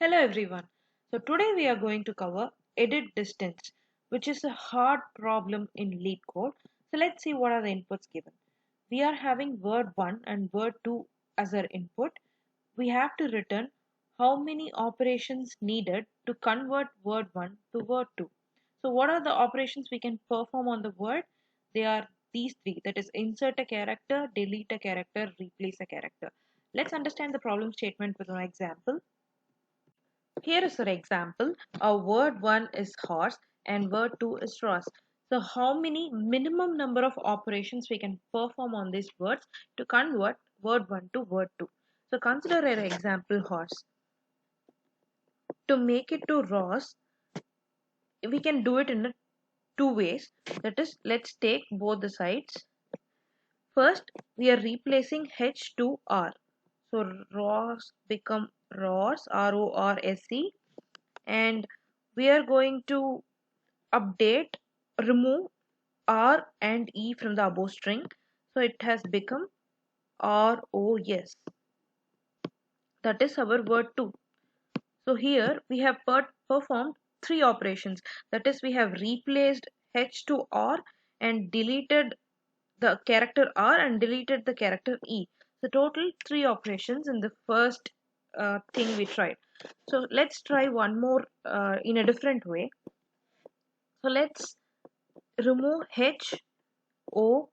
Hello everyone. So today we are going to cover edit distance, which is a hard problem in LeetCode. So let's see what are the inputs given. We are having word 1 and word 2 as our input. We have to return how many operations needed to convert word 1 to word 2. So what are the operations we can perform on the word? They are these three, that is insert a character, delete a character, replace a character. Let's understand the problem statement with an example. Here is an example. Word 1 is horse and word 2 is Ross. So how many minimum number of operations we can perform on these words to convert word 1 to word 2. So consider an example horse. To make it to Ross, we can do it in two ways. That is, let's take both the sides. First, we are replacing H to R. So Ross become Ross, R-O-R-S-E, and we are going to remove R and E from the above string. So it has become ROS. That is our word 2. So here we have performed three operations. That is, we have replaced H to R and deleted the character R and deleted the character E. So total three operations in the first thing we tried. So let's try one more in a different way. So let's remove H, O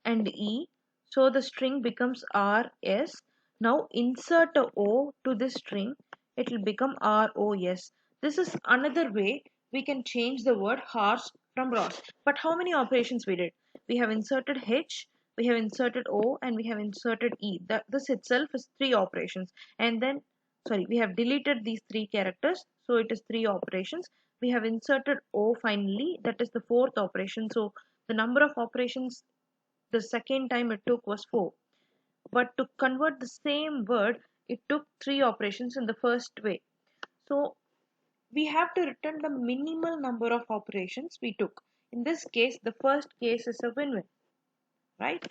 and E, so the string becomes RS. Now insert a O to this string, it will become ROS. This is another way we can change the word horse from Ross. But how many operations we did? We have inserted H, we have inserted O and we have inserted E. This itself is three operations. And then, sorry, we have deleted these three characters, so it is three operations. We have inserted O finally, that is the fourth operation. So the number of operations the second time it took was 4. But to convert the same word, it took 3 operations in the first way. So we have to return the minimal number of operations we took. In this case, the first case is a win-win, right?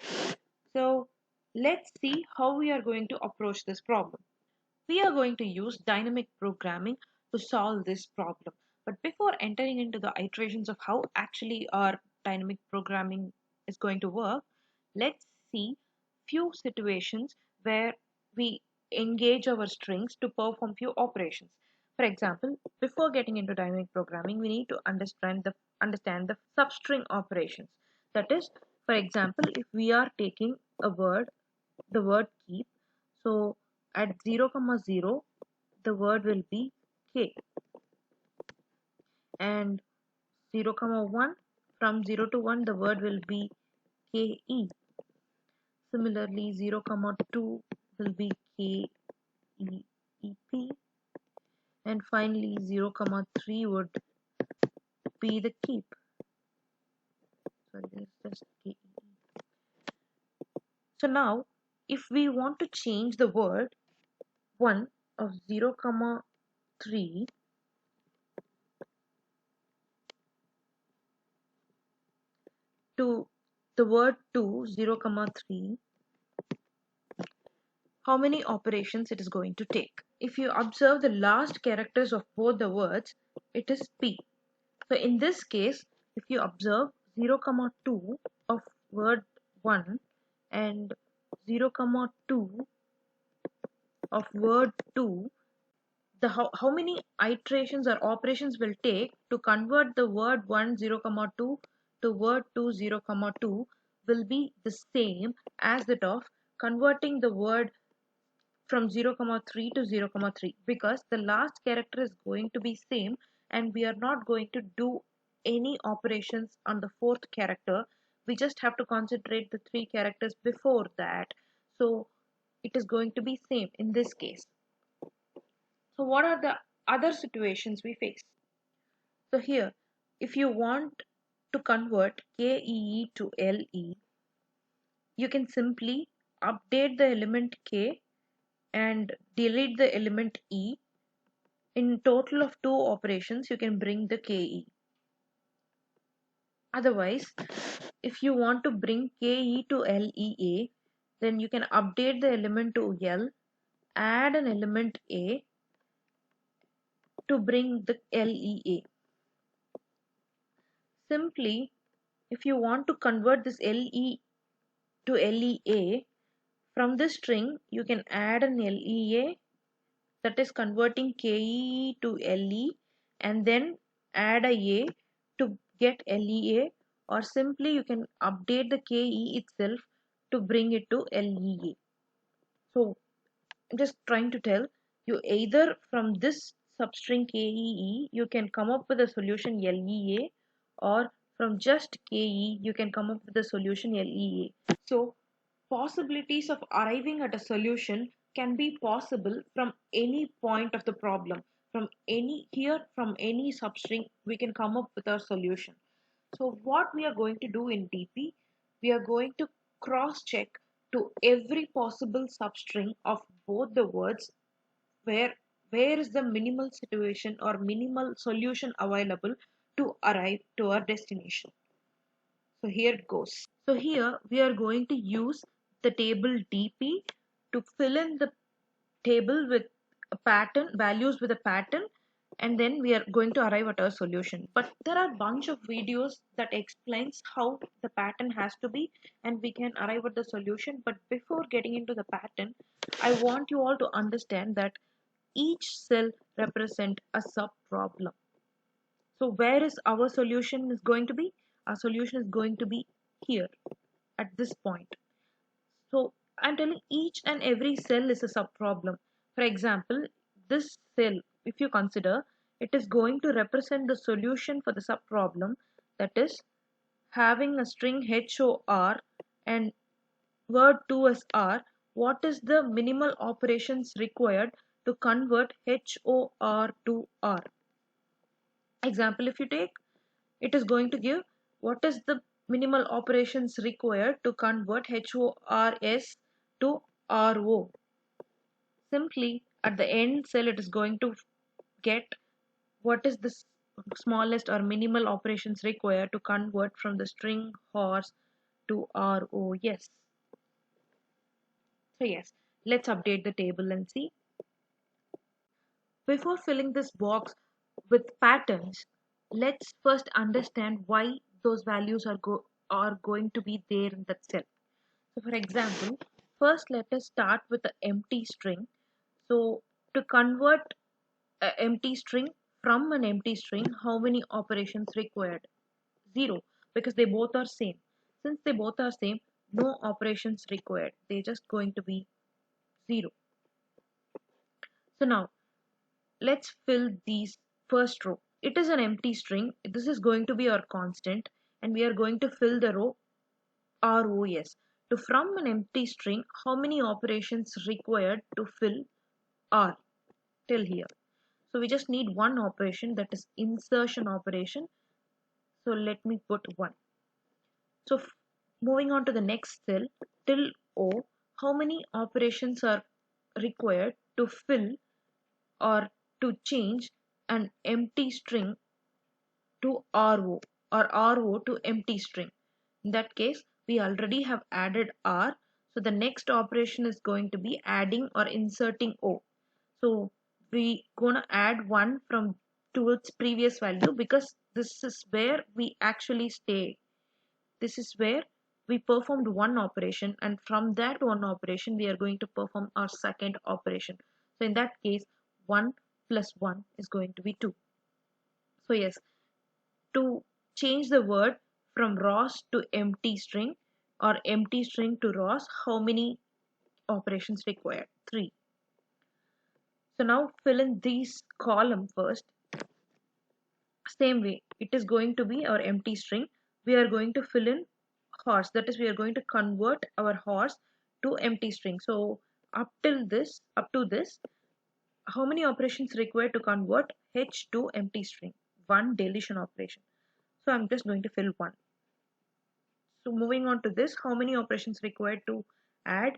So let's see how we are going to approach this problem. We are going to use dynamic programming to solve this problem. But before entering into the iterations of how actually our dynamic programming is going to work, let's see few situations where we engage our strings to perform few operations. For example, before getting into dynamic programming, we need to understand the substring operations. That is, for example, if we are taking a word, the word keep, so at 0 comma 0 the word will be k, and 0 comma 1, from 0 to 1 the word will be ke. Similarly 0 comma 2 will be keep, and finally 0 comma 3 would be the keep. Sorry, this is just ke. So now if we want to change the word 1 of 0 comma 3 to the word 2, 0 comma 3, how many operations it is going to take. If you observe the last characters of both the words, it is P. So in this case, if you observe 0 comma 2 of word 1 and 0 comma 2 of word 2, how many iterations or operations will take to convert the word 1 0 comma 2 to word 2 0 comma 2 will be the same as that of converting the word from 0 comma 3 to 0 comma 3, because the last character is going to be same and we are not going to do any operations on the fourth character. We just have to concentrate the three characters before that, so it is going to be same in this case. So what are the other situations we face? So here, if you want to convert KEE to LE, you can simply update the element K and delete the element E. In total of two operations, you can bring the KE. Otherwise, if you want to bring KE to LEA, then you can update the element to L, add an element A, to bring the LEA. Simply, if you want to convert this LE to LEA, from this string you can add an LEA, that is converting KE to LE, and then add a A to get LEA, or simply you can update the KE itself to bring it to LEA. So I'm just trying to tell you, either from this substring KEE you can come up with a solution LEA, or from just KE you can come up with a solution LEA. So possibilities of arriving at a solution can be possible from any point of the problem. From any substring we can come up with our solution. So what we are going to do in DP, we are going to cross check to every possible substring of both the words where where is the minimal situation or minimal solution available to arrive to our destination. So here it goes. So here we are going to use the table DP to fill in the table with a pattern, values with a pattern, and then we are going to arrive at our solution. But there are a bunch of videos that explains how the pattern has to be and we can arrive at the solution. But before getting into the pattern, I want you all to understand that each cell represent a sub problem. So where is our solution is going to be? Our solution is going to be here at this point. So I'm telling each and every cell is a subproblem. For example, this cell, if you consider, it is going to represent the solution for the subproblem, that is having a string HOR and word 2 as R. What is the minimal operations required to convert HOR to R? Example, if you take, it is going to give what is the minimal operations required to convert HORS to RO. Simply at the end cell it is going to get what is the smallest or minimal operations required to convert from the string horse to RO. Yes. So yes, let's update the table and see. Before filling this box with patterns, let's first understand why those values are going to be there in that cell. So for example, first let us start with the empty string. So to convert an empty string from an empty string, how many operations required? 0, because they both are same. Since they both are same, no operations required. They're just going to be 0. So now let's fill these first row. It is an empty string. This is going to be our constant, and we are going to fill the row ROS. To from an empty string, how many operations required to fill R till here? So we just need one operation, that is insertion operation. So let me put 1. So moving on to the next cell, till O, how many operations are required to fill or to change an empty string to RO or RO to empty string? In that case, we already have added R. So the next operation is going to be adding or inserting O. So we gonna add 1 from to its previous value, because this is where we actually stay. This is where we performed one operation, and from that one operation we are going to perform our second operation. So in that case, 1 plus 1 is going to be 2. So yes, to change the word from ROS to empty string or empty string to ROS, how many operations required? 3. So now fill in these column first. Same way, it is going to be our empty string. We are going to fill in horse, that is we are going to convert our horse to empty string. So up to this, how many operations required to convert H to empty string? 1 deletion operation. So I'm just going to fill 1. So moving on to this, how many operations required to add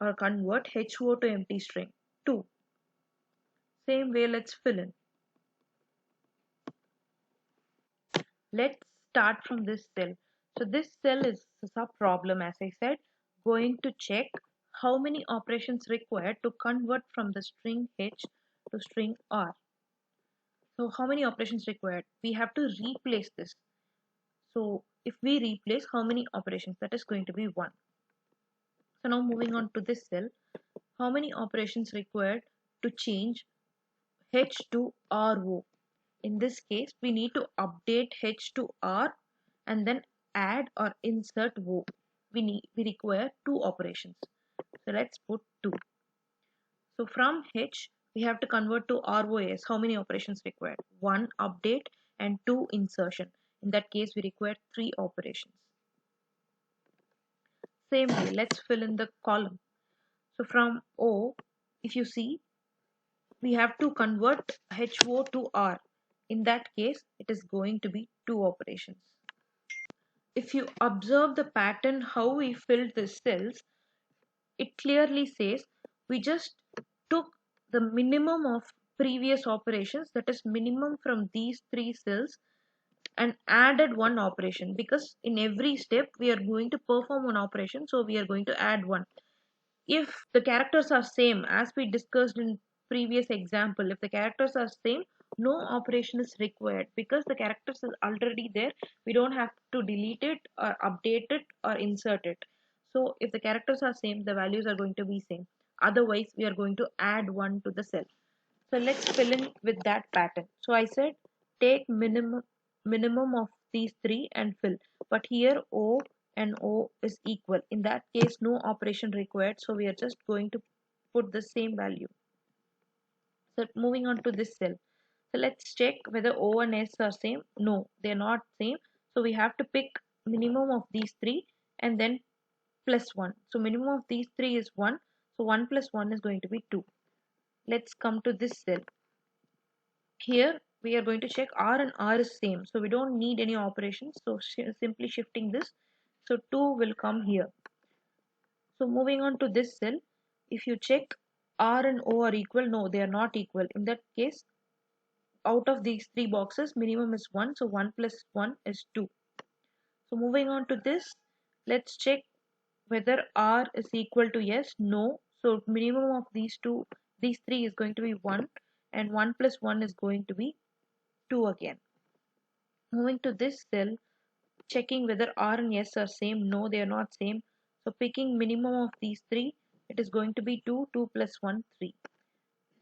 or convert HO to empty string? 2. Same way, let's fill in. Let's start from this cell. So this cell is a sub problem, as I said, going to check how many operations required to convert from the string H to string R. So how many operations required? We have to replace this. So if we replace how many operations, that is going to be 1. So now moving on to this cell, how many operations required to change H to RO? In this case, we need to update H to R and then add or insert O. We require 2 operations. So let's put 2. So from H, we have to convert to ROS. How many operations required? 1 update and 2 insertion. In that case, we require 3 operations. Same way, let's fill in the column. So from O, if you see, we have to convert HO to R. In that case, it is going to be 2 operations. If you observe the pattern how we filled the cells, it clearly says we just took the minimum of previous operations, that is minimum from these 3 cells, and added 1 operation, because in every step we are going to perform 1 operation, so we are going to add 1. If the characters are same, as we discussed in previous example, if the characters are same, no operation is required because the characters is already there. We don't have to delete it or update it or insert it. So if the characters are same, the values are going to be same. Otherwise we are going to add 1 to the cell. So let's fill in with that pattern. So I said take minimum of these 3 and fill, but here O and O is equal. In that case, no operation required, so we are just going to put the same value. So moving on to this cell. So let's check whether O and S are same. No, they're not same. So we have to pick minimum of these 3 and then plus 1. So minimum of these 3 is 1. So 1 plus 1 is going to be 2. Let's come to this cell. Here we are going to check R and R is same, so we don't need any operations, so simply shifting this, so 2 will come here. So moving on to this cell, if you check R and O are equal, no, they are not equal. In that case, out of these 3 boxes, minimum is 1, so 1 plus 1 is 2. So moving on to this, let's check whether R is equal to yes. No, so minimum of these 3 is going to be 1, and 1 plus 1 is going to be 2 again. Moving to this cell, checking whether R and S are same. No, they are not same. So picking minimum of these 3, it is going to be 2, 2 plus 1, 3.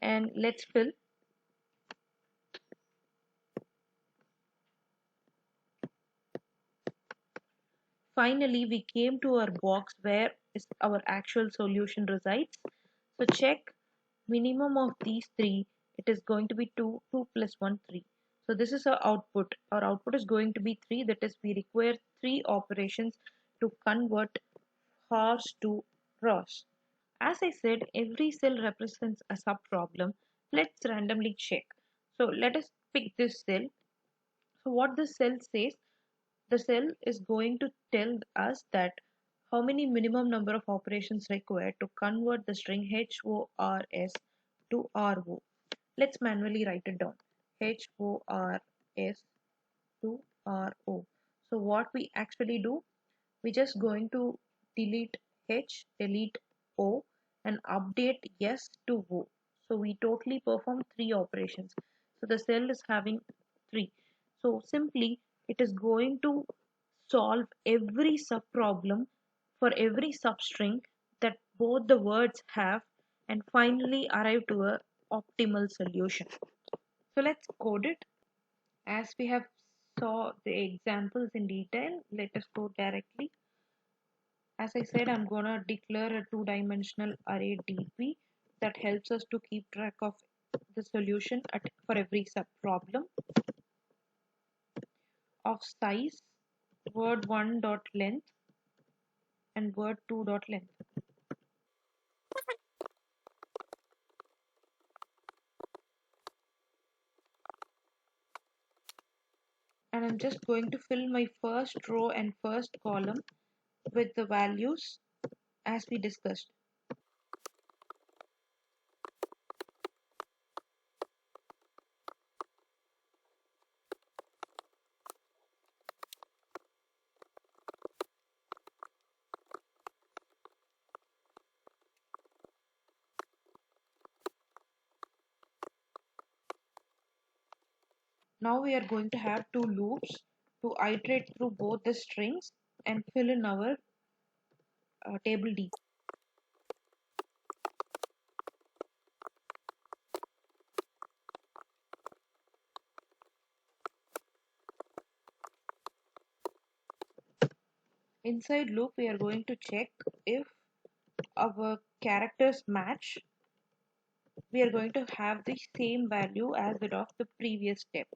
And let's fill. Finally, we came to our box where is our actual solution resides. So check minimum of these 3, it is going to be 2, 2 plus 1, 3. So this is our output. Our output is going to be 3, that is we require 3 operations to convert horse to Ross. As I said, every cell represents a subproblem. Let's randomly check. So let us pick this cell. So what this cell says, the cell is going to tell us that how many minimum number of operations required to convert the string HORS to RO. Let's manually write it down. HORS to RO. So what we actually do, we just going to delete H, delete O, and update yes to O. So we totally perform 3 operations. So the cell is having 3. So simply it is going to solve every subproblem for every substring that both the words have and finally arrive to a optimal solution. So let's code it. As we have saw the examples in detail, let us go directly. As I said, I'm gonna declare a 2-dimensional array DP that helps us to keep track of the solution for every subproblem of size word1 dot length and word2 dot length. And I'm just going to fill my first row and first column with the values as we discussed. Now we are going to have two loops to iterate through both the strings and fill in our table D. Inside loop, we are going to check if our characters match. We are going to have the same value as that of the previous step.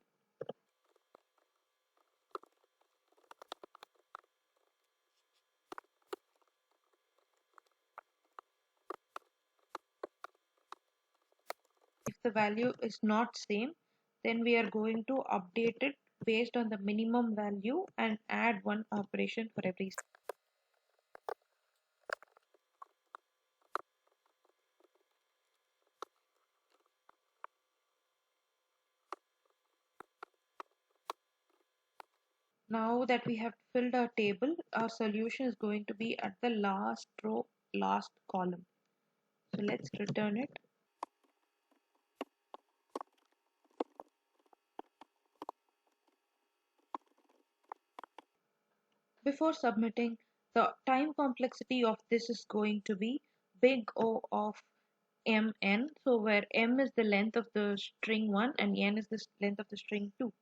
If the value is not same, then we are going to update it based on the minimum value and add one operation for every step. Now that we have filled our table, our solution is going to be at the last row, last column. So let's return it. Before submitting, the time complexity of this is going to be big O of mn. So where m is the length of the string 1 and n is the length of the string 2.